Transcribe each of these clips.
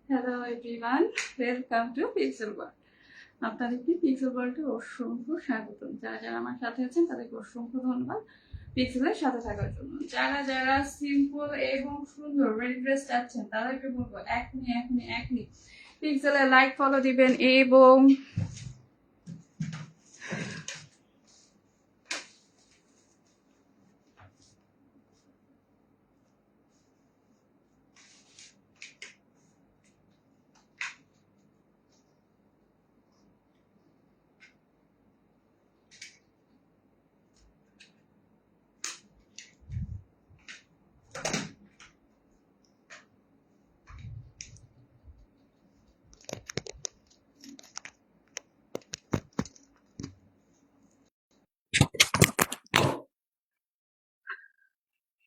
Hello everyone, welcome to pixel world. আপনাদেরকে pixel ওয়ার্ল্ডে অসংখ্য স্বাগতম। যারা যারা আমার সাথে আছেন তাদেরকে অসংখ্য ধন্যবাদ পিক্সেলের সাথে থাকার জন্য। যারা যারা সিম্পল এবং সুন্দর রেড ড্রেস চাচ্ছেন তাদেরকে বলবো এখনই পিক্সেলে লাইক ফলো দিবেন এবং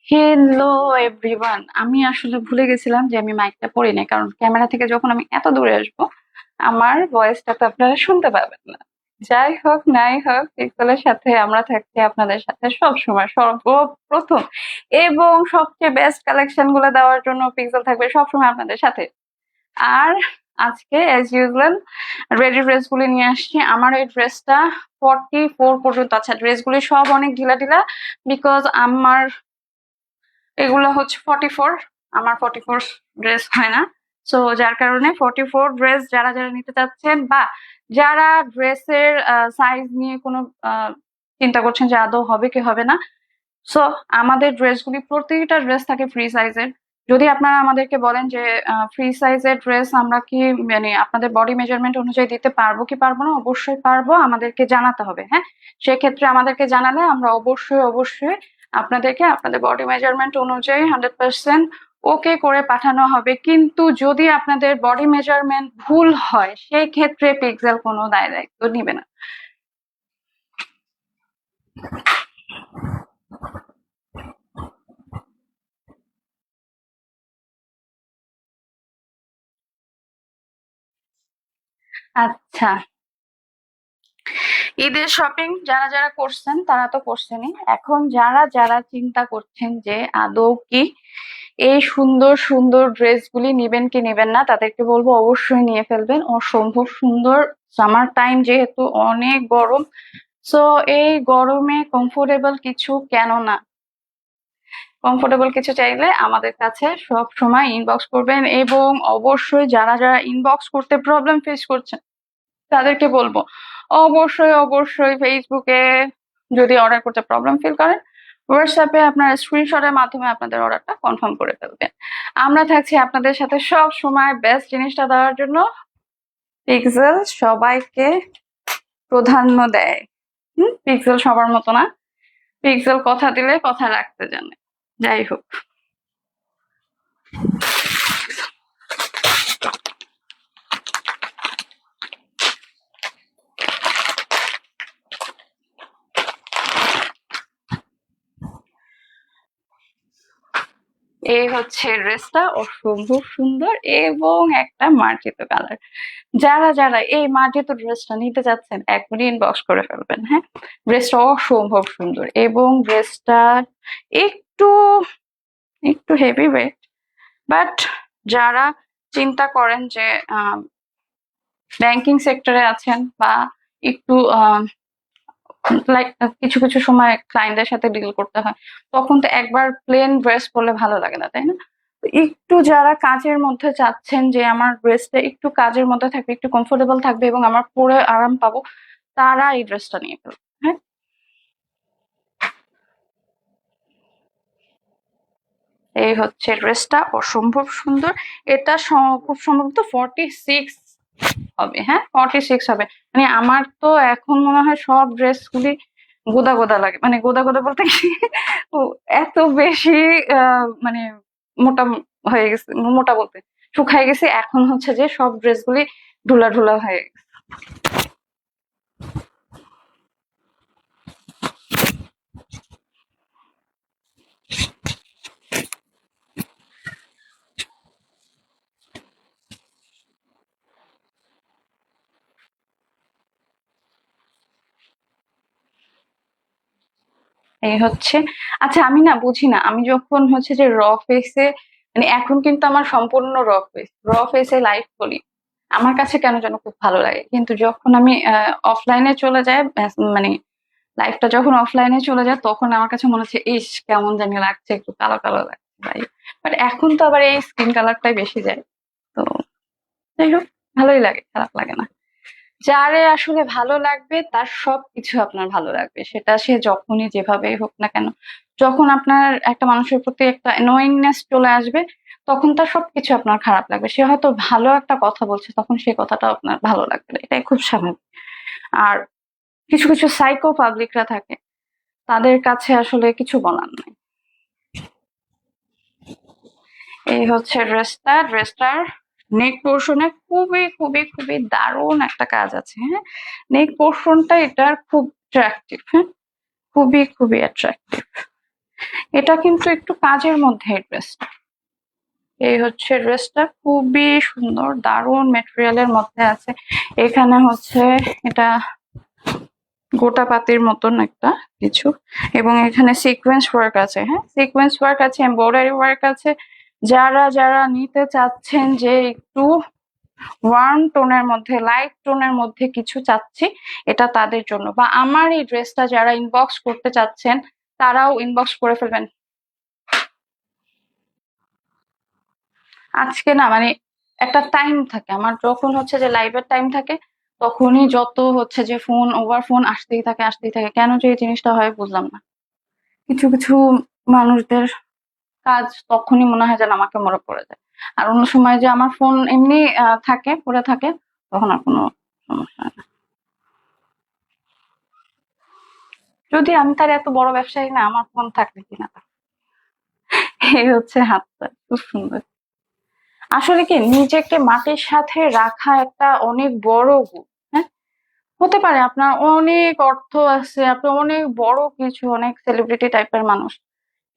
হ্যালো এভরিওয়ান। আমি আসলে ভুলে গেছিলাম যে আমি মাইকটা পরি নাই, কারণ ক্যামেরা থেকে যখন আমি এত দূরে আসবো আমার ভয়েসটা তো আপনারা শুনতে পাবেন না। যাই হোক নাই হোক, পিক্সেলের সাথে আমরা থাকছি আপনাদের সাথে সব সময় সর্বপ্রথম এবং সবচেয়ে বেস্ট কালেকশন গুলো দেওয়ার জন্য পিক্সেল থাকবে সবসময় আপনাদের সাথে। আর আজকে অ্যাজ ইউজুয়াল রেডি ড্রেস গুলি নিয়ে আসছি। আমার এই ড্রেসটা 44 পর্যন্ত। আচ্ছা, ড্রেসগুলি সব অনেক ঢিলা ঢিলা, বিকজ আমার এগুলো হচ্ছে 44। আমার 44 ড্রেস হয় না, সো যার কারণে 44 ড্রেস যারা যারা নিতে চাচ্ছেন বা যারা ড্রেসের সাইজ নিয়ে কোনো চিন্তা করছেন যে আদৌ হবে কি হবে না, সো আমাদের ড্রেসগুলি প্রতিটা ড্রেস থাকে ফ্রি সাইজের। যদি আপনারা আমাদেরকে বলেন যে ফ্রি সাইজের ড্রেস আমরা কি মানে আপনাদের বডি মেজারমেন্ট অনুযায়ী দিতে পারবো কি পারবো না, অবশ্যই পারবো, আমাদেরকে জানাতে হবে। হ্যাঁ, সেক্ষেত্রে আমাদেরকে জানালে আমরা অবশ্যই আপনাদেরকে আপনাদের বডি মেজারমেন্ট অনুযায়ী 100% ওকে করে পাঠানো হবে। কিন্তু যদি আপনাদের বডি মেজারমেন্ট ভুল হয় সেই ক্ষেত্রে পিক্সেল কোনো দায় দায়িত্ব নিবে না। আচ্ছা, ঈদের শপিং যারা যারা করছেন তারা তো করছেনই। এখন যারা যারা চিন্তা করছেন যে আদৌ কি এই সুন্দর সুন্দর ড্রেসগুলি নিবেন কি নিবেন না, তাদেরকে বলবো অবশ্যই নিয়ে ফেলবেন। অসম্ভব সুন্দর। সামার টাইম যেহেতু অনেক গরম, সো এই গরমে কমফোর্টেবল কিছু কেন না, কমফোর্টেবল কিছু চাইলে আমাদের কাছে সব সময় ইনবক্স করবেন। এবং অবশ্যই যারা যারা ইনবক্স করতে প্রবলেম ফেস করছেন তাদেরকে বলবো অবশ্যই ফেসবুকে যদি অর্ডার করতে প্রবলেম ফিল করেন, হোয়াটসঅ্যাপে আপনার স্ক্রিনশটের মাধ্যমে আপনাদের অর্ডারটা কনফার্ম করে ফেলবেন। আমরা থাকছি আপনাদের সাথে সব সময় বেস্ট জিনিসটা দেওয়ার জন্য। পিক্সেল সবাইকে প্রাধান্য দেয়। পিক্সেল সবার মতো না, পিক্সেল কথা দিলে কথা রাখতে জানে। যাই হোক, এই হচ্ছে ড্রেসটা, অসম্ভব সুন্দর এবং একটা মার্জিত কালার। যারা যারা এই মার্জিত ড্রেসটা নিতে চাচ্ছেন এখনই ইনবক্স করে ফেলবেন। হ্যাঁ, ড্রেসটা অসম্ভব সুন্দর এবং ড্রেসটা একটু একটু হেভি ওয়েট, বাট যারা চিন্তা করেন যে ব্যাংকিং সেক্টরে আছেন বা একটু লাইক কিছু কিছু সময় ক্লায়েন্টদের সাথে ডিল করতে হয়, তখন তো একবার প্লেন ড্রেস পরলে ভালো লাগে না, তাই না? একটু যারা কাজের মধ্যে চাচ্ছেন যে আমার ড্রেসটা একটু কাজের মধ্যে থাকবে, একটু কমফোর্টেবল থাকবে এবং আমার পরে আরাম পাবো, তারা এই ড্রেসটা নিয়ে ফেলবে। হ্যাঁ, এই হচ্ছে ড্রেসটা, অসম্ভব সুন্দর। এটা খুব সম্ভবত 46 হবে। হ্যাঁ, 46 হবে। মানে আমার তো এখন মনে হয় সব ড্রেস গুলি গোদা গোদা লাগে, মানে গোদা গোদা বলতে কি ও এত বেশি মানে মোটা হয়ে গেছে, মোটা বলতে শুকায় গেছে। এখন হচ্ছে যে সব ড্রেস গুলি ঢুলা ঢুলা হয়ে গেছে। এই হচ্ছে। আচ্ছা, আমি না বুঝি না, আমি যখন হচ্ছে যে র ফেসে মানে এখন কিন্তু আমার সম্পূর্ণ র ফেসে লাইভ করি, আমার কাছে কেন যেন খুব ভালো লাগে। কিন্তু যখন আমি অফলাইনে চলে যাই, মানে লাইফটা যখন অফলাইনে চলে যায়, তখন আমার কাছে মনে হচ্ছে ইস কেমন জানি লাগছে, একটু কালো কালো লাগছে ভাই। বাট এখন তো আবার এই স্কিন কালারটাই বেশি যায়। তো যাই হোক, ভালোই লাগে, খারাপ লাগে না। যারে আসলে ভালো লাগবে তার সবকিছু আপনার ভালো লাগবে, সেটা সে যখনই যেভাবে হোক না কেন। যখন আপনার একটা মানুষের প্রতি একটা অ্যানোয়িংনেস চলে আসবে, তখন তার সবকিছু আপনার খারাপ লাগবে। সে হয়তো ভালো একটা কথা বলছে, তখন সেই কথাটা আপনার ভালো লাগবে না, এটাই খুব স্বাভাবিক। আর কিছু কিছু সাইকো পাবলিকরা থাকে, তাদের কাছে আসলে কিছু বলার নাই। এই হচ্ছে ড্রেসটার নেক পোর্শনে খুবই খুবই খুবই দারুণ একটা কাজ আছে। হ্যাঁ, নেক পোর্শনটা এটার খুব অ্যাট্রাকটিভ। হ্যাঁ, খুবই খুবই অ্যাট্রাকটিভ। এটা কিন্তু একটু কাজের মধ্যে এই ড্রেসটা। এই হচ্ছে ড্রেসটা, খুবই সুন্দর, দারুণ মেটেরিয়ালের মধ্যে আছে। এখানে হচ্ছে এটা গোটা পাতির মতন একটা কিছু, এবং এখানে সিকোয়েন্স ওয়ার্ক আছে। হ্যাঁ, সিকোয়েন্স ওয়ার্ক আছে, এমব্রয়ডারি ওয়ার্ক আছে। যারা যারা নিতে চাচ্ছেন যে একটু ওয়ার্ম টোনের মধ্যে, লাইট টোনের মধ্যে কিছু চাচ্ছি, এটা তাদের জন্য। বা আমার এই ড্রেসটা যারা ইনবক্স করতে চাচ্ছেন, তারাও ইনবক্স করে ফেলবেন। আজকে না মানে একটা টাইম থাকে আমার, যখন হচ্ছে যে লাইভের টাইম থাকে, তখনই যত হচ্ছে যে ফোন ওভার ফোন আসতেই থাকে, কেন যে এই জিনিসটা হয় বুঝলাম না। কিছু কিছু মানুষদের কাজ তখনই মনে হয় যেন আমাকে মনে পড়ে যায়। আর অন্য সময় যে আমার ফোন এমনি থাকে, পড়ে থাকে, তখন আর কোনো সমস্যা হয় না। যদি আমি তার এত বড় ব্যবসায়ী না, আমার ফোন থাকবে কিনা। এই হচ্ছে হাতটা, খুব সুন্দর। আসলে কি নিজেকে মাটির সাথে রাখা একটা অনেক বড় গুণ। হ্যাঁ, হতে পারে আপনার অনেক অর্থ আছে, আপনি অনেক বড় কিছু, অনেক সেলিব্রিটি টাইপের মানুষ,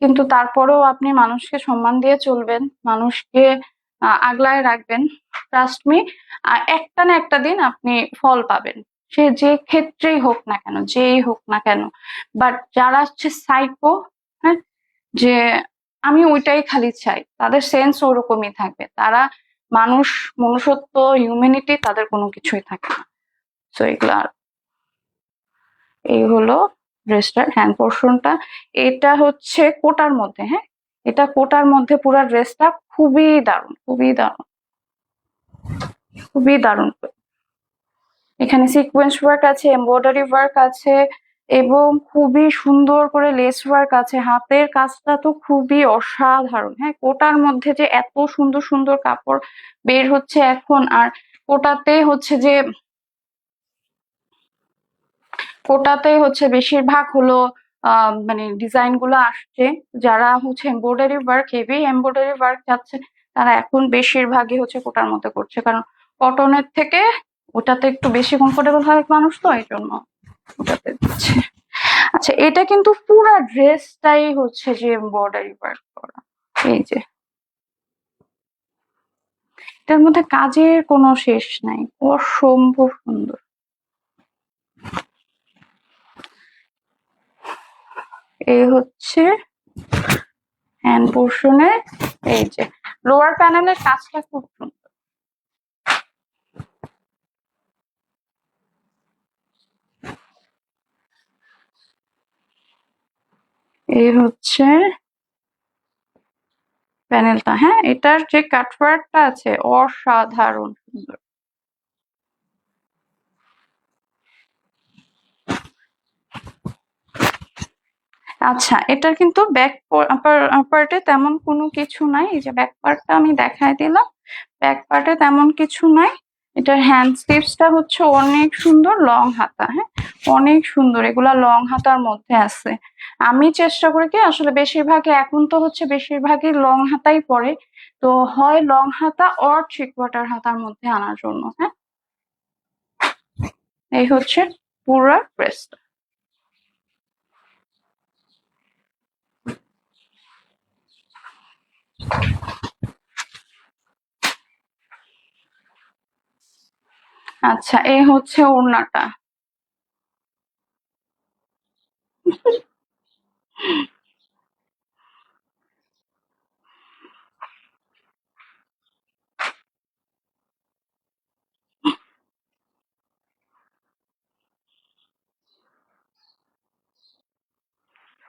কিন্তু তারপরেও আপনি মানুষকে সম্মান দিয়ে চলবেন, মানুষকে আগলায় রাখবেন। ট্রাস্ট মি, একটা না একটা দিন আপনি ফল পাবেন, সে যে ক্ষেত্রেই হোক না কেন, যেই হোক না কেন। বাট যারা হচ্ছে সাইকো, হ্যাঁ, যে আমি ওইটাই খালি চাই, তাদের সেন্স ওরকমই থাকবে। তারা মানুষ, মনুষ্যত্ব, হিউম্যানিটি তাদের কোনো কিছুই থাকে না। তো এগুলা, এই হলো ড্রেসটার হ্যান্ড পোর্শনটা। এটা হচ্ছে কোটার মধ্যে। হ্যাঁ, এটা কোটার মধ্যে, পুরা ড্রেসটা খুবই দারুণ, খুবই দারুণ, খুবই দারুণ। এখানে সিকোয়েন্স ওয়ার্ক আছে, এমব্রয়ডারি ওয়ার্ক আছে, এবং খুবই সুন্দর করে লেস ওয়ার্ক আছে। হাতের কাজটা তো খুবই অসাধারণ। হ্যাঁ, কোটার মধ্যে যে এত সুন্দর সুন্দর কাপড় বের হচ্ছে এখন। আর কোটাতে হচ্ছে যে, কোটাতে হচ্ছে বেশিরভাগ হলো মানে ডিজাইন গুলো আসছে। যারা হচ্ছে embroidery work, heavy embroidery work চাচ্ছে, তারা এখন বেশিরভাগই হচ্ছে কোটার মধ্যে করছে, কারণ কটনের থেকে ওটাতে একটু বেশি কমফোর্টেবল হয় মানুষ, তো এই জন্য ওটাতে দিচ্ছে। আচ্ছা, এটা কিন্তু পুরা ড্রেসটাই হচ্ছে যে এমব্রয়ডারি ওয়ার্ক করা। এই যে এটার মধ্যে কাজের কোনো শেষ নাই, অসম্ভব সুন্দর। এই হচ্ছে হ্যান্ড পোর্শনে, এই যে লোয়ার প্যানেলের কাজটা খুব সুন্দর। এই হচ্ছে প্যানেলটা। হ্যাঁ, এটার যে কাটওয়ার্কটা আছে অসাধারণ সুন্দর। আচ্ছা, এটার কিন্তু ব্যাক পার্টে তেমন কোনো কিছু নাই। এই যে ব্যাক পার্টটা আমি দেখাই দিলাম, ব্যাক পার্টে তেমন কিছু নাই। এটার হ্যান্ড স্লিভসটা হচ্ছে অনেক সুন্দর, লং হাতা। হ্যাঁ, অনেক সুন্দর, এগুলা লং হাতার মধ্যে আছে। আমি চেষ্টা করি কি, আসলে বেশিরভাগই এখন তো হচ্ছে বেশিরভাগই লং হাতাই পরে, তো হয় লং হাতা অর থ্রি কোয়ার্টার হাতার মধ্যে আনার জন্য। হ্যাঁ, এই হচ্ছে পুরো ড্রেসটা। আচ্ছা, এই হচ্ছে ওড়নাটা।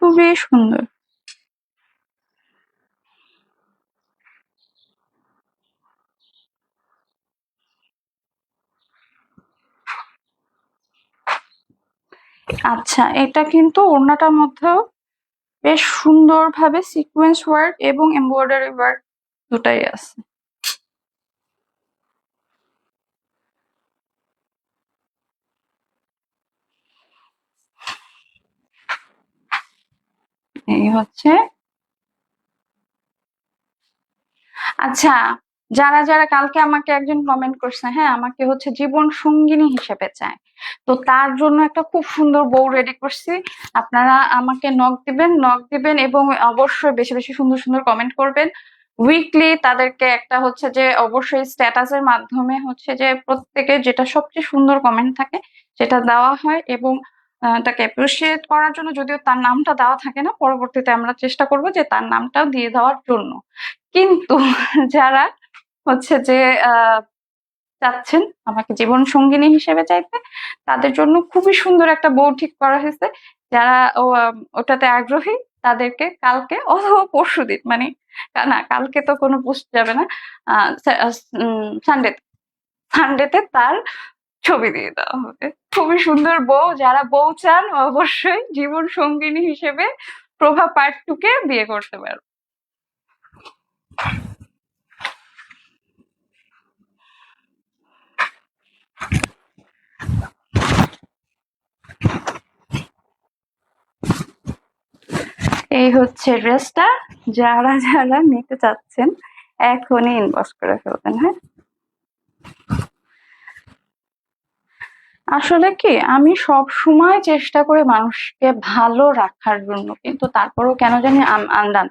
খুবই সুন্দর। আচ্ছা, এটা কিন্তু ওড়নাটার মধ্যেও বেশ সুন্দরভাবে সিকোয়েন্স ওয়ার্ক এবং এমব্রয়ডারি ওয়ার্ক দুটাই আছে। এই হচ্ছে। আচ্ছা, যারা যারা কালকে আমাকে একজন কমেন্ট করছে, হ্যাঁ, আমাকে হচ্ছে জীবন সঙ্গিনী হিসেবে চায়, তো তার জন্য একটা খুব সুন্দর বউ রেডি করছি। আপনারা আমাকে নক দিবেন এবং অবশ্যই বেশি বেশি সুন্দর সুন্দর কমেন্ট করবেন। উইকলি তাদেরকে একটা হচ্ছে যে অবশ্যই স্ট্যাটাসের মাধ্যমে হচ্ছে যে প্রত্যেকের যেটা সবচেয়ে সুন্দর কমেন্ট থাকে সেটা দেওয়া হয়, এবং তাকে অ্যাপ্রিসিয়েট করার জন্য, যদিও তার নামটা দেওয়া থাকে না, পরবর্তীতে আমরা চেষ্টা করব যে তার নামটাও দিয়ে দেওয়ার জন্য। কিন্তু যারা হচ্ছে যে চাচ্ছেন আমাকে জীবন সঙ্গিনী হিসেবে চাইতে, তাদের জন্য খুবই সুন্দর একটা বউ ঠিক করা হয়েছে। যারা ওটাতে আগ্রহী তাদেরকে কালকে অথবা পরশুদিন, মানে না, কালকে তো কোনো পোস্ট যাবে না, সানডে সানডেতে তার ছবি দিয়ে দেওয়া হবে। খুবই সুন্দর বউ, যারা বউ চান অবশ্যই জীবন সঙ্গিনী হিসেবে প্রভা পার্ট 2 কে বিয়ে করতে পারবে। এই হচ্ছে ড্রেসটা। যারা যারা নিতে চাচ্ছেন এখনই ইনবক্স করে ফেলবেন। হ্যাঁ, আসলে কি, আমি সব সময় চেষ্টা করি মানুষকে ভালো রাখার জন্য, কিন্তু তারপরেও কেন জানি আন্ডান,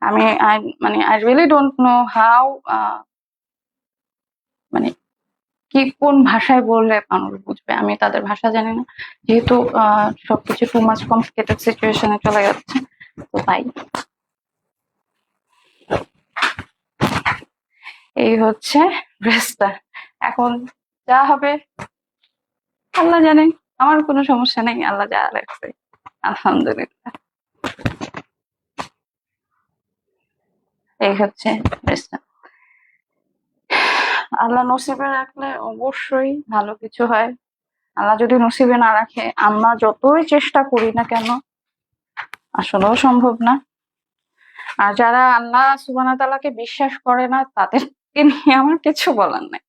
আমি মানে I really don't know how, মানে কি কোন ভাষায় বললে মানুষ বুঝবে, আমি তাদের ভাষা জানি না, যেহেতু সবকিছু টু মাচ কমপ্লিকেটেড সিচুয়েশনে চলে যাচ্ছে, তো তাই। এই হচ্ছে ড্রেসটা। এখন যা হবে আল্লাহ জানে, আমার কোনো সমস্যা নেই, আল্লাহ যা রাখছে আলহামদুলিল্লাহ। এই হচ্ছে ড্রেসটা। আল্লাহ নসিবে রাখলে অবশ্যই ভালো কিছু হয়। আল্লাহ যদি নসিবে না রাখে, আমরা যতই চেষ্টা করি না কেন আসলেও সম্ভব না। আর যারা আল্লাহ সুবহানাহু ওয়া তাআলাকে বিশ্বাস করে না, তাদেরকে নিয়ে আমার কিছু বলার নাই।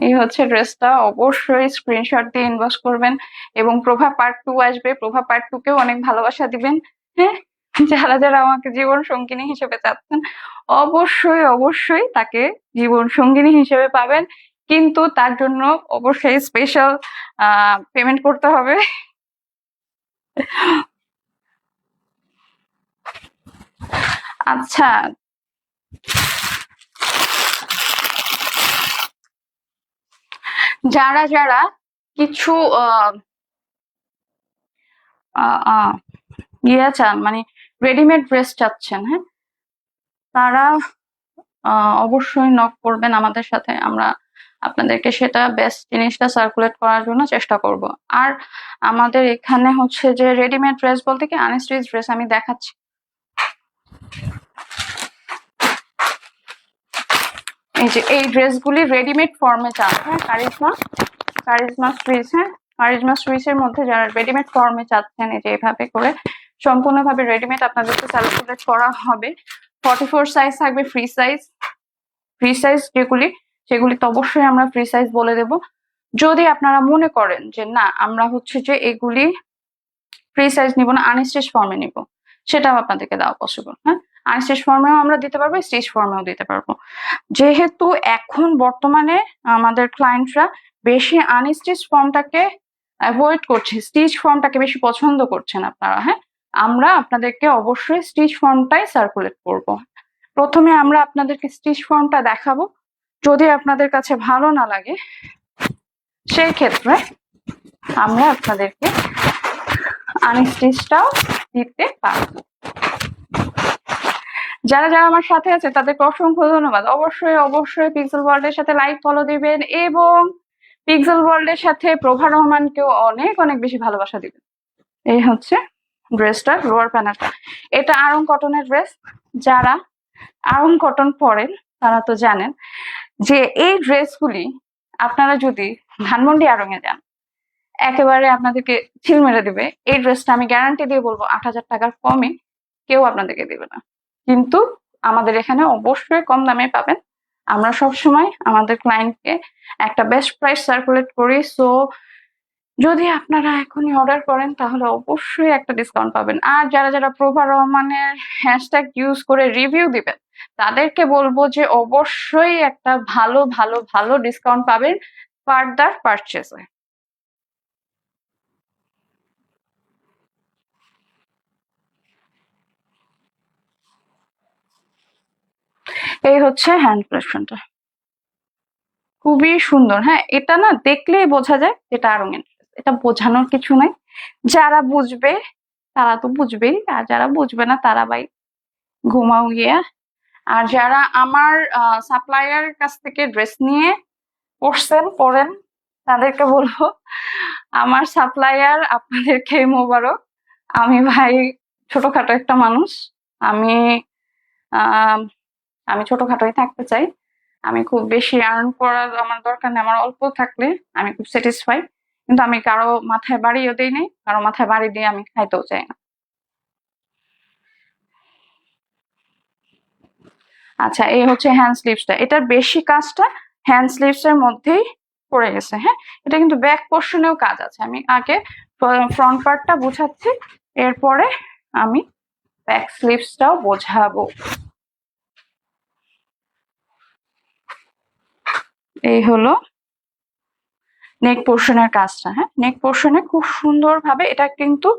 এই হচ্ছে ড্রেসটা। অবশ্যই স্ক্রিনশট দিয়ে ইনবক্স করবেন, এবং প্রভা পার্ট 2 আসবে, প্রভা পার্ট 2 কেও অনেক ভালোবাসা দিবেন। হ্যাঁ, যারা যারা আমাকে জীবন সঙ্গিনী হিসেবে চাচ্ছেন অবশ্যই অবশ্যই তাকে জীবন সঙ্গিনী হিসেবে পাবেন, কিন্তু তার জন্য অবশ্যই স্পেশাল পেমেন্ট করতে হবে। আচ্ছা, যারা যারা কিছু ইয়ে চান, মানে রেডিমেড ড্রেস চাচ্ছেন, হ্যাঁ, তারা অবশ্যই নক করবেন আমাদের সাথে, আমরা আপনাদেরকে সেটা বেস্ট জিনিসটা সার্কুলেট করার জন্য চেষ্টা করব। আর আমাদের এখানে হচ্ছে যে রেডিমেড ড্রেস বলতে কি আনস্টিচ ড্রেস আমি দেখাচ্ছি। এই যে এই ড্রেসগুলি রেডিমেড ফর্মে চান, হ্যাঁ, কারিজমা সুইস, হ্যাঁ, কারিজমা সুইসের মধ্যে যারা রেডিমেড ফর্মে চাচ্ছেন, এই যে এভাবে করে সম্পূর্ণভাবে রেডিমেড আপনাদেরকে সার্কুলেট করা হবে। 44 সাইজ থাকবে, ফ্রি সাইজ যেগুলি, সেগুলি তো অবশ্যই আমরা ফ্রি সাইজ বলে দেব। যদি আপনারা মনে করেন যে না, আমরা হচ্ছে যে এগুলি ফ্রি সাইজ নিব না, আনস্টিচ ফর্মে নিব, সেটাও আপনাদেরকে দেওয়া পসিবল। হ্যাঁ, আনস্টিচ ফর্মেও আমরা দিতে পারবো, স্টিচ ফর্মেও দিতে পারবো। যেহেতু এখন বর্তমানে আমাদের ক্লায়েন্টরা বেশি আনস্টিচ ফর্মটাকে অ্যাভয়েড করছে, স্টিচ ফর্মটাকে বেশি পছন্দ করছেন আপনারা, হ্যাঁ, আমরা আপনাদেরকে অবশ্যই স্টিচ ফর্মটাই সার্কুলেট করব। প্রথমে আমরা আপনাদেরকে স্টিচ ফর্মটা দেখাবো, যদি আপনাদের কাছে ভালো না লাগে সেই ক্ষেত্রে আমরা আপনাদেরকে আনস্টিচটাও দিতে পারবো। যারা যারা আমার সাথে আছে তাদেরকে অসংখ্য ধন্যবাদ। অবশ্যই অবশ্যই পিক্সেল ওয়ার্ল্ডের সাথে লাইক ফলো দিবেন, এবং পিক্সেল ওয়ার্ল্ডের সাথে প্রভা রহমানকেও অনেক অনেক বেশি ভালোবাসা দিবেন। এই হচ্ছে ড্রেসটা, লোয়ার প্যানেলটা। এটা আরং কটনের ড্রেস। যারা আরং কটন পরেন তারা তো জানেন যে এই ড্রেসগুলি আপনারা যদি ধানমন্ডি আড়ং এ যান, একেবারে আপনাদেরকে ছিল মেরে দিবে। এই ড্রেসটা আমি গ্যারান্টি দিয়ে বলবো 8,000 টাকার কমে কেউ আপনাদেরকে দিবে না। কিন্তু আমাদের এখানে অবশ্যই কম দামে পাবেন। আমরা সবসময় আমাদের ক্লায়েন্টকে একটা বেস্ট প্রাইস সার্কুলেট করি। সো যদি আপনারা এখনই অর্ডার করেন তাহলে অবশ্যই একটা ডিসকাউন্ট পাবেন। আর যারা যারা প্রভা রহমানের হ্যাশট্যাগ ইউজ করে রিভিউ দিবেন তাদেরকে বলবো যে অবশ্যই একটা ভালো ভালো ভালো ডিসকাউন্ট পাবেন ফার্দার পারচেসে। এই হচ্ছে হ্যান্ড কালেকশনটা, খুবই সুন্দর। হ্যাঁ, এটা না দেখলেই বোঝা যায় এটা আরং এর ড্রেস, এটা বোঝানোর কিছু নাই। যারা বুঝবে তারা তো বুঝবেই, আর যারা বুঝবে না তারা ভাই ঘুমাও গিয়া। আর যারা আমার সাপ্লায়ার কাছ থেকে ড্রেস নিয়ে পড়েন তাদেরকে বলবো আমার সাপ্লায়ার আপনাদেরকে মোবারক। আমি ভাই ছোটখাটো একটা মানুষ, আমি আহ আমি ছোটখাটোই থাকতে চাই। আমি খুব বেশি আর্ন করার আমার দরকার নেই, আমার অল্প থাকলে আমি খুব স্যাটিসফাই। কিন্তু আমি কারো মাথায় বাড়িও দিই নাই, কারো মাথায় বাড়ি দিয়ে আমি খাইতেও চাই না। আচ্ছা, এই হচ্ছে হ্যান্ড স্লিভসটা। এটার বেশি কাজটা হ্যান্ড স্লিভস এর মধ্যেই পড়ে গেছে। হ্যাঁ, এটা কিন্তু ব্যাক পোর্শনেও কাজ আছে। আমি আগে ফ্রন্ট পার্টটা বোঝাচ্ছি, এরপরে আমি ব্যাক স্লিভসটাও বোঝাবো। এই হলো নেক পোর্শনের কাজটা। হ্যাঁ, নেক পোর্শনে খুব সুন্দর ভাবে এটা কিন্তু,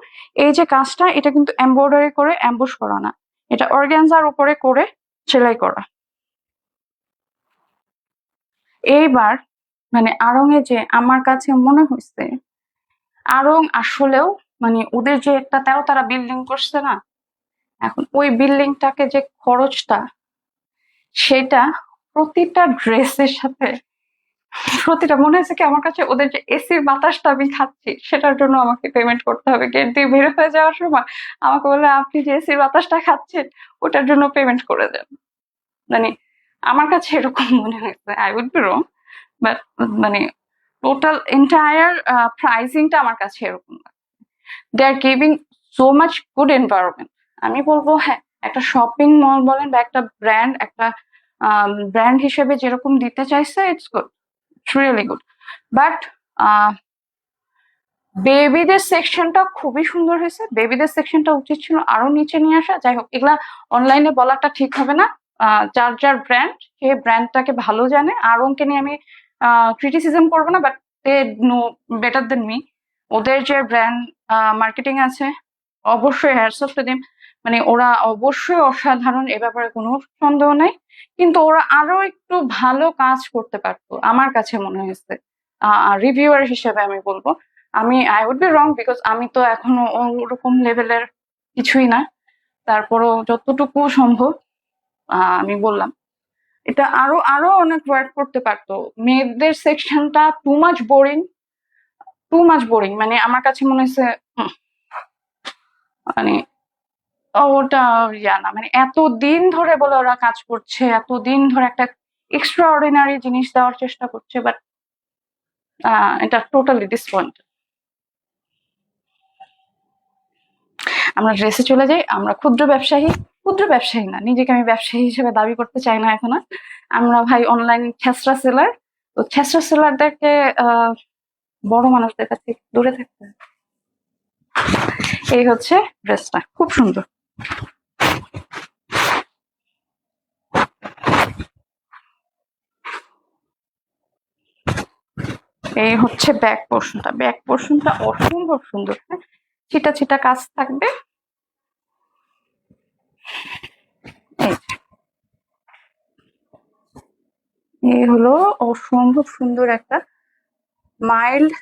এই যে কাজটা এটা কিন্তু এমব্রয়ডারি করে অ্যাম্বুশ করা না, এটা অর্গানজার উপরে করে সেলাই করা। এইবার মানে আড়ং এ যে আমার কাছে মনে হয়েছে আড়ং আসলেও মানে ওদের যে একটা 13 তারা বিল্ডিং করছে না, এখন ওই বিল্ডিংটাকে যে খরচটা, সেটা প্রতিটা ড্রেসের সাথে, প্রতিটা মনে হয়েছে কি আমার কাছে ওদের যে এসির বাতাসটা আমি খাচ্ছি সেটার জন্য আমাকে পেমেন্ট করতে হবে। গেট দিয়ে বের হয়ে যাওয়ার সময় আমাকে বলে আপনি যে এসির বাতাসটা খাচ্ছেন ওটার জন্য পেমেন্ট করে দেন। মানে আমার কাছে এরকম মনে হয়েছে, I would be wrong, but মানে টোটাল এন্টায়ার প্রাইসিংটা আমার কাছে এরকম। They are giving so much good environment. আমি বলবো হ্যাঁ, একটা শপিং মল বলেন বা একটা ব্র্যান্ড, একটা ব্র্যান্ড হিসেবে যেরকম দিতে চাইছে it's good, it's really good. But বেবিদের সেকশনটা খুবই সুন্দর হয়েছে। বেবিদের সেকশনটা উচিত ছিল আরো নিচে নিয়ে আসা। যাই হোক, এগুলা অনলাইনে বলাটা ঠিক হবে না। যার যার ব্র্যান্ড, সে ব্র্যান্ডটাকে ভালো জানে। আরংকে নিয়ে আমি ক্রিটিসিজম করবো না, but they know better than me. ওদের যে ব্র্যান্ড মার্কেটিং আছে, অবশ্যই হ্যাটস অফ টু দেম। মানে ওরা অবশ্যই অসাধারণ, এ ব্যাপারে কোনো সন্দেহ নাই। কিন্তু ওরা আরো একটু ভালো কাজ করতে পারতো আমার কাছে মনে হয়েছে। রিভিউয়ার হিসেবে আমি বলবো, আমি I would be wrong because আমি তো এখনো ওরকম লেভেলের কিছুই না। তারপরও যতটুকু সম্ভব আমি বললাম এটা আরো আরো অনেক ওয়ার্ক করতে পারতো। মেয়েদের সেকশনটা too much boring, too much boring. মানে আমার কাছে মনে হয়েছে মানে ওটা ইয়া না, মানে এতদিন ধরে বলে ওরা কাজ করছে, এতদিন ধরে একটা এক্সট্রা অর্ডিনারি জিনিস দেওয়ার চেষ্টা করছে, বাট এটা টোটালি ডিসপয়েন্ট। আমরা ড্রেসে চলে যাই। আমরা ক্ষুদ্র ব্যবসায়ী, ক্ষুদ্র ব্যবসায়ী না, নিজেকে আমি ব্যবসায়ী হিসেবে দাবি করতে চাই না এখন আর। আমরা ভাই অনলাইন ছেঁচড়া সেলার। তো ছেঁচড়া সেলারদেরকে বড় মানুষদের কাছে দূরে থাকতে হয়। এই হচ্ছে ড্রেসটা, খুব সুন্দর। এই হচ্ছে ব্যাক পোর্শনটা। ব্যাক পোর্শনটা অসম্ভব সুন্দর। হ্যাঁ, ছিটা ছিটা কাজ থাকবে। এই হলো অসম্ভব সুন্দর একটা মাইল্ড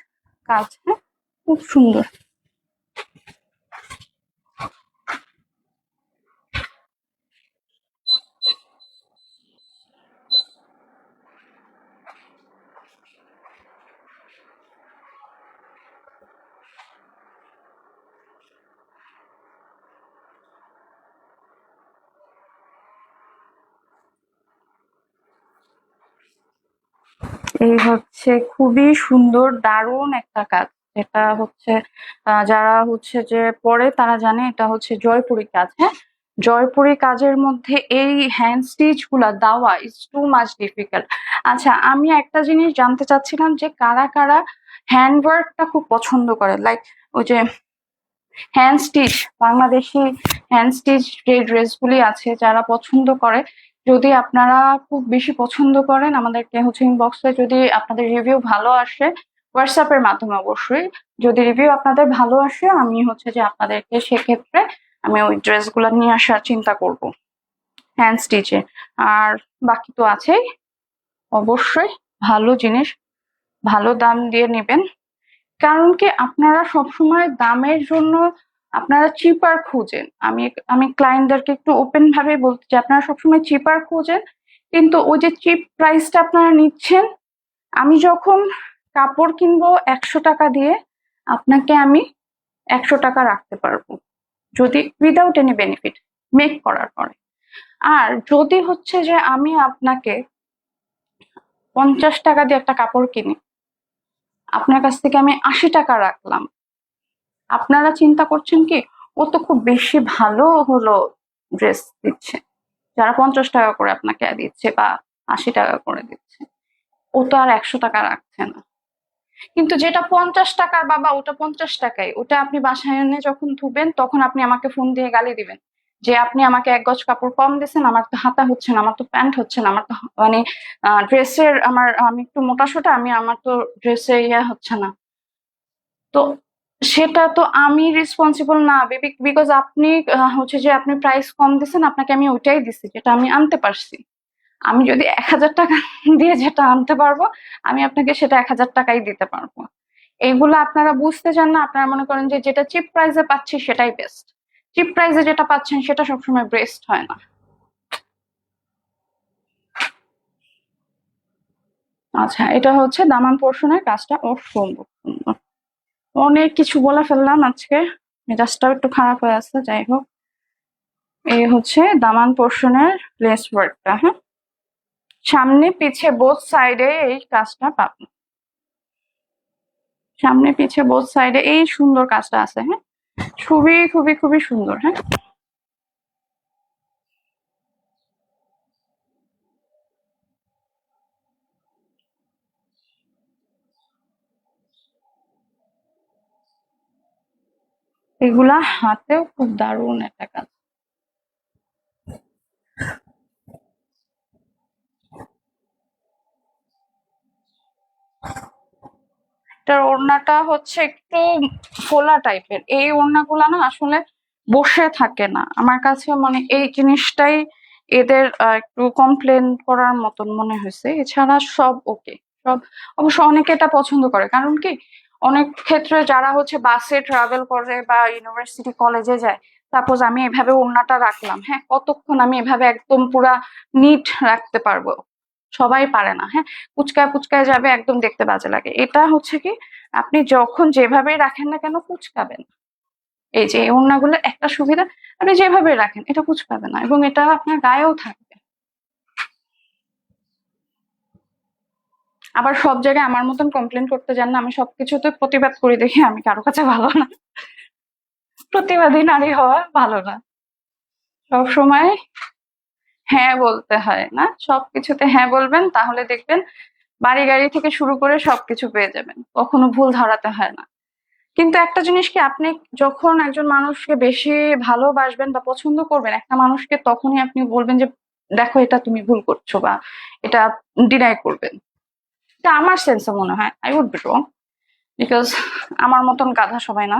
কাজ। হ্যাঁ, খুব সুন্দর। এই হচ্ছে খুবই সুন্দর দারুণ একটা কাজ, যেটা হচ্ছে যারা হচ্ছে যে পরে তারা জানে এটা হচ্ছে জয়পুরি কাজ। হ্যাঁ, জয়পুরি কাজের মধ্যে এই হ্যান্ড স্টিচ গুলা দেওয়া ইজ টু মাচ ডিফিকাল্ট। আচ্ছা, আমি একটা জিনিস জানতে চাচ্ছিলাম যে কারা কারা হ্যান্ডওয়ার্কটা খুব পছন্দ করে, লাইক ওই যে hand stitch, Bangladeshi hand stitch যে ড্রেসগুলি আছে যারা পছন্দ করে, যদি আপনারা খুব বেশি পছন্দ করেন আমাদেরকে হচ্ছে ইনবক্সে, যদি আপনাদের রিভিউ ভালো আসে হোয়াটসঅ্যাপের মাধ্যমে অবশ্যই, যদি রিভিউ আপনাদের ভালো আসে আমি হচ্ছে যে আপনাদেরকে সেক্ষেত্রে আমি ওই ড্রেসগুলো নিয়ে আসার চিন্তা করব হ্যান্ড স্টিচে। আর বাকি তো আছেই, অবশ্যই ভালো জিনিস ভালো দাম দিয়ে নেবেন, কারণ কি আপনারা সবসময় দামের জন্য আপনারা চিপার খোঁজেন। আমি আমি ক্লায়েন্টদেরকে একটু ওপেন ভাবে বলতে চাই, আপনারা সবসময় চিপার খোঁজেন, কিন্তু ওই যে চিপ প্রাইসটা আপনারা নিচ্ছেন। আমি যখন কাপড় কিনবো 100 টাকা দিয়ে, আপনাকে আমি 100 টাকা রাখতে পারবো যদি উইদাউট এনি বেনিফিট মেক করার পরে। আর যদি হচ্ছে যে আমি আপনাকে 50 টাকা দিয়ে একটা কাপড় কিনি, আপনার কাছ থেকে আমি 80 টাকা রাখলাম, আপনারা চিন্তা করছেন কি ও তো খুব বেশি ভালো হলো ড্রেস দিচ্ছে, যারা 50 টাকা করে আপনাকে দিচ্ছে বা 80 টাকা করে দিচ্ছে, ও তো আর 100 টাকা রাখছে না। কিন্তু যেটা 50 টাকার বাবা, ওটা 50 টাকাই, ওটা আপনি বাসায় এনে যখন ধুবেন তখন আপনি আমাকে ফোন দিয়ে গালি দিবেন যে আপনি আমাকে 1 গজ কাপড় কম দিয়েছেন, আমার তো হাতা হচ্ছে না, আমার তো প্যান্ট হচ্ছে না, আমার তো মানে ড্রেসের আমি একটু মোটা সোটা, আমার তো ড্রেসে ইয়ে হচ্ছে না। তো সেটা তো আমি রেসপন্সিবল না বেবি, বিকজ আপনি হচ্ছে যে আপনি প্রাইস কম দিচ্ছেন, আপনাকে আমি ওইটাই দিচ্ছি যেটা আমি আনতে পারছি। আমি যদি 1000 টাকা দিয়ে যেটা আনতে পারবো, আমি আপনাকে সেটা 1000 টাকাই দিতে পারবো। এইগুলো আপনারা বুঝতে চান না, আপনারা মনে করেন যে যেটা চিপ প্রাইসে পাচ্ছি সেটাই বেস্ট। চিপ প্রাইসে যেটা পাচ্ছেন সেটা সবসময় বেস্ট হয় না। আচ্ছা, এটা হচ্ছে দামান পোর্শনের কাজটা অসম্ভব সুন্দর। অনেক কিছু বলে ফেললাম আজকে, মেজাজটাও একটু খারাপ হয়ে আছে, যাই হোক। এই হচ্ছে দামান পোর্শনের লেস ওয়ার্কটা। হ্যাঁ, সামনে পিছে বোথ সাইডে এই কাজটা পাবেন, সামনে পিছে বোথ সাইডে এই সুন্দর কাজটা আছে। হ্যাঁ, খুবই খুবই খুবই সুন্দর। হ্যাঁ, এগুলা হাতেও খুব দারুণ একটা কাজ। এটার ওড়নাটা হচ্ছে একটু ফোলা টাইপের, এই ওড়নাগুলা না আসলে বসে থাকে না, আমার কাছে মানে এই জিনিসটাই এদের একটু কমপ্লেন করার মতন মনে হয়েছে। এছাড়া সব ওকে, সব অবশ্য অনেকে এটা পছন্দ করে, কারণ কি অনেক ক্ষেত্রে যারা হচ্ছে বাসে ট্রাভেল করে বা ইউনিভার্সিটি কলেজে যায়, সাপোজ আমি এভাবে ওড়নাটা রাখলাম, হ্যাঁ কতক্ষণ আমি এভাবে একদম পুরা নিট রাখতে পারবো, সবাই পারে না। হ্যাঁ, কুচকায় কুচকায় যাবে, একদম দেখতে বাজে লাগে। এটা হচ্ছে কি আপনি যখন যেভাবে রাখেন না কেন কুচকাবেন না। এই যে এই ওড়নাগুলো একটা সুবিধা, আপনি যেভাবে রাখেন এটা কুচকাবে না এবং এটা আপনার গায়েও থাকবে। আবার সব জায়গায় আমার মতন কমপ্লেন করতে যান না, আমি সবকিছুতে প্রতিবাদ করি দেখি আমি কারো কাছে ভালো না, প্রতিবাদী নারী হওয়া ভালো না। সব সময় হ্যাঁ বলতে হয় না, সবকিছুতে হ্যাঁ বলবেন, তাহলে দেখবেন বাড়ি গাড়ি থেকে শুরু করে সবকিছু পেয়ে যাবেন, কখনো ভুল ধরাতে হয় না। কিন্তু একটা জিনিস কি, আপনি যখন একজন মানুষকে বেশি ভালোবাসবেন বা পছন্দ করবেন একটা মানুষকে, তখনই আপনি বলবেন যে দেখো এটা তুমি ভুল করছো, বা এটা ডিনাই করবেন। এটা আমার সেন্সে মনে হয়, I would be wrong, because আমার মতন গাধা সবাই না।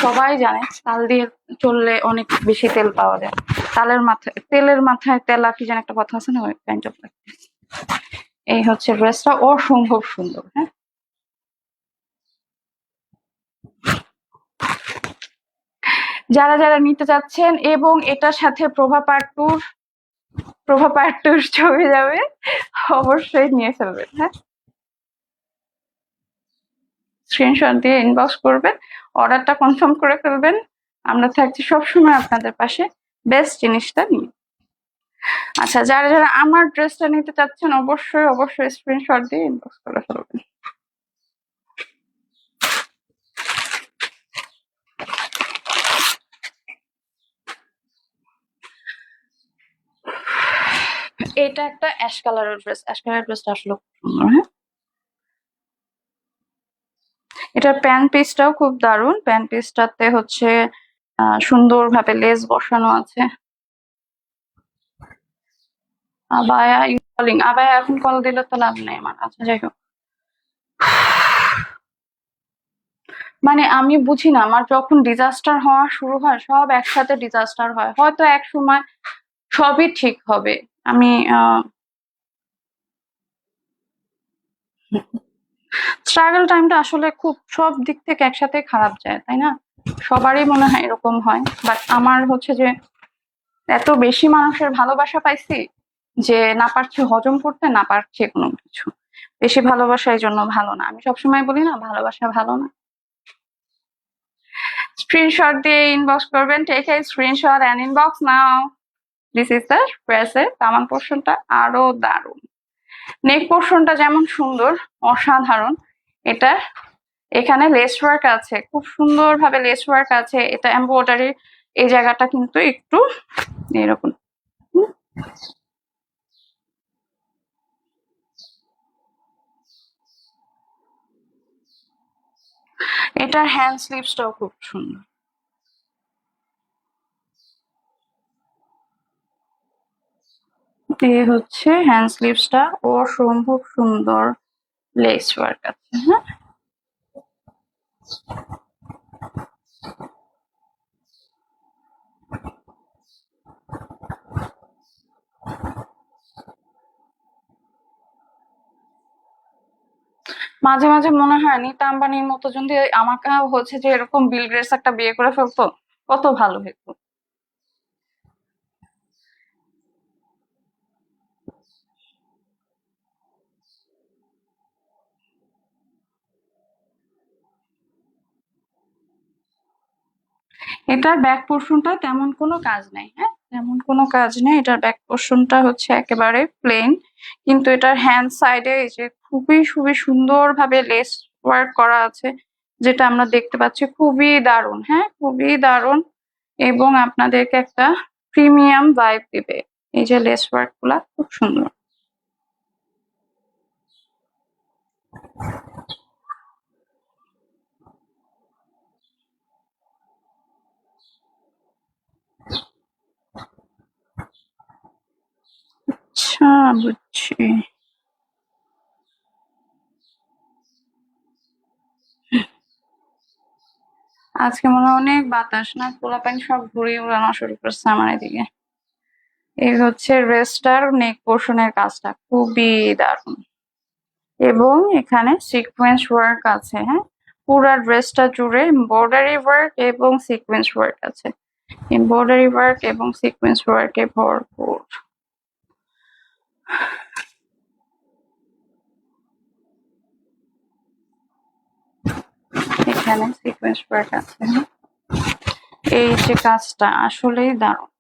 সবাই জানে তাল দিয়ে চললে অনেক বেশি তেল পাওয়া যায়, তালের মাথায় তেলের মাথায় তেলা কি যেন একটা কথা আছে না, ওই কাইন্ড অফ। এই হচ্ছে ড্রেসটা অসম্ভব সুন্দর। হ্যাঁ, যারা যারা নিতে চাচ্ছেন এবং এটার সাথে প্রভা পার্ট 2 ছবি যাবে, অবশ্যই নিয়ে ফেলবেন। হ্যাঁ, স্ক্রিনশট দিয়ে ইনবক্স করবেন, অর্ডারটা কনফার্ম করে ফেলবেন। আমরা থাকছি সবসময় আপনাদের পাশে বেস্ট জিনিসটা নিয়ে। আচ্ছা, যারা যারা আমার ড্রেসটা নিতে চাচ্ছেন অবশ্যই অবশ্যই স্ক্রিনশট দিয়ে ইনবক্স করে ফেলবেন। এটা একটা অ্যাশ কালারের ড্রেস, অ্যাশ কালারের ড্রেসটা আসলে খুব সুন্দর। হ্যাঁ, এটার প্যান্ট পিসটাও খুব দারুণ। প্যান্ট পিসটাতে হচ্ছে সুন্দরভাবে লেস বসানো আছে। আবায়া কলিং, আবায়া এখন কল দিলে তো লাভ নেই আমার। আচ্ছা, যাই হোক, মানে আমি বুঝি না, আমার যখন ডিজাস্টার হওয়া শুরু হয় সব একসাথে ডিজাস্টার হয়। হয়তো এক সময় সবই ঠিক হবে। আমি স্ট্রাগল টাইমটা আসলে খুব সব দিক থেকে একসাথে খারাপ যায়, তাই না? সবারই মনে হয় এরকম হয়, বাট আমার হচ্ছে যে এত বেশি মানুষের ভালোবাসা পাইছি যে না পারছি হজম করতে, না পারছি কোনো কিছু। বেশি ভালোবাসা এই জন্য ভালো না। আমি সবসময় বলি না, ভালোবাসা ভালো না। স্ক্রিনশট দিয়ে ইনবক্স করবেন। Take a screenshot and inbox now. This is the ড্রেসের দামান পোর্শনটা আরো দারুণ। নেক পোর্শনটা যেমন সুন্দর, অসাধারণ। এটা এখানে লেস ওয়ার্ক আছে, খুব সুন্দর ভাবে লেস ওয়ার্ক আছে। এটা এমব্রয়ডারি, এই জায়গাটা কিন্তু একটু এরকম। এটার হ্যান্ড স্লিভসটাও খুব সুন্দর। এই হচ্ছে হ্যান্ড স্লিভসটা, অসম্ভব সুন্দর লেস ওয়ার্ক আছে। হ্যাঁ, মাঝে মাঝে মনে হয় নিতা আম্বানির মতো যদি আমাকে হচ্ছে যে এরকম বিল গেটস একটা বিয়ে করে ফেলতো, কত ভালো হতো। এটার ব্যাক পোর্শনটা তেমন কোনো কাজ নেই। হ্যাঁ, তেমন কোনো কাজ নেই। এটার ব্যাক পোর্শনটা হচ্ছে একেবারে প্লেন, কিন্তু এটার হ্যান্ড সাইডে এই যে খুবই খুবই সুন্দর ভাবে লেস ওয়ার্ক করা আছে, যেটা আমরা দেখতে পাচ্ছি। খুবই দারুণ, হ্যাঁ, খুবই দারুণ, এবং আপনাদেরকে একটা প্রিমিয়াম ভাইব দিবে। এই যে লেস ওয়ার্ক গুলা খুব সুন্দর। আচ্ছা, বুঝছি। আজকে মনে হয় অনেক বাতাস না, পোলাপাইন সব ঘুরিয়ে উড়ানো শুরু করছে আমার এদিকে। এই হচ্ছে রেস্টার নেক পোর্শনের কাজটা খুবই দারুণ, এবং এখানে সিকোয়েন্স ওয়ার্ক আছে। হ্যাঁ, পুরা ড্রেসটা জুড়ে এমব্রয়ডারি ওয়ার্ক এবং সিকোয়েন্স ওয়ার্ক আছে। এমব্রয়ডারি ওয়ার্ক এবং সিকোয়েন্স ওয়ার্কে ভরপুর। এখানে সিকোয়েন্স ওয়ার্ক আছে। হ্যাঁ, এই যে কাজটা আসলেই দারুণ।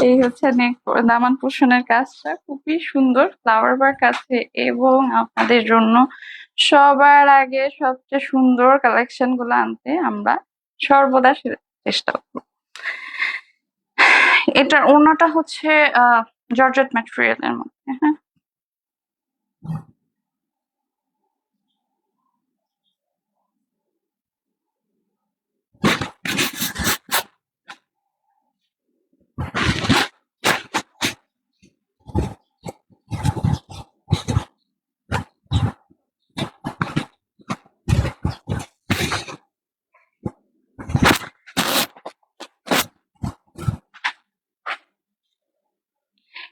এই হচ্ছে নেক দামান পোর্শনের কাজটা খুবই সুন্দর, ফ্লাওয়ার ওয়ার্ক আছে, এবং আপনাদের জন্য সবার আগে সবচেয়ে সুন্দর কালেকশন গুলো আনতে আমরা সর্বদা চেষ্টা করব। এটার ওড়নাটা হচ্ছে জর্জেট ম্যাটেরিয়াল এর মধ্যে। হ্যাঁ,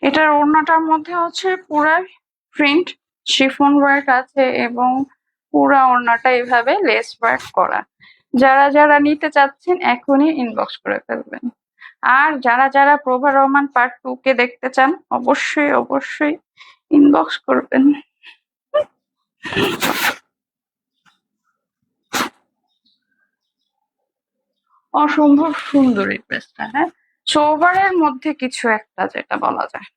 এটার ওড়নাটার মধ্যে হচ্ছে পুরা প্রিন্ট শিফন ওয়ার্ক আছে, এবং পুরা ওড়নাটা এইভাবে লেস ওয়ার্ক করা। যারা যারা নিতে চাচ্ছেন এখনই ইনবক্স করে ফেলবেন। আর যারা যারা প্রভা রহমান পার্ট 2 কে দেখতে চান অবশ্যই অবশ্যই ইনবক্স করবেন। অসম্ভব সুন্দর এই ড্রেসটা। হ্যাঁ, সোবারের মধ্যে কিছু একটা যেটা বলা যায়।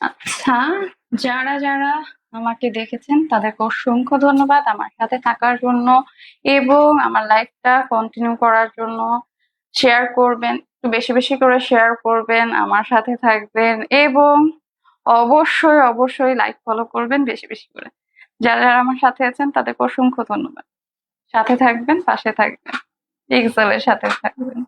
আচ্ছা, যারা যারা আমাকে দেখেছেন তাদেরকে অসংখ্য ধন্যবাদ আমার সাথে থাকার জন্য এবং আমার লাইফটা কন্টিনিউ করার জন্য। শেয়ার করবেন, একটু বেশি বেশি করে শেয়ার করবেন, আমার সাথে থাকবেন এবং অবশ্যই অবশ্যই লাইক ফলো করবেন বেশি বেশি করে। যারা যারা আমার সাথে আছেন তাদেরকে অসংখ্য ধন্যবাদ। সাথে থাকবেন, পাশে থাকবেন, এক্সেলের সাথে থাকবেন।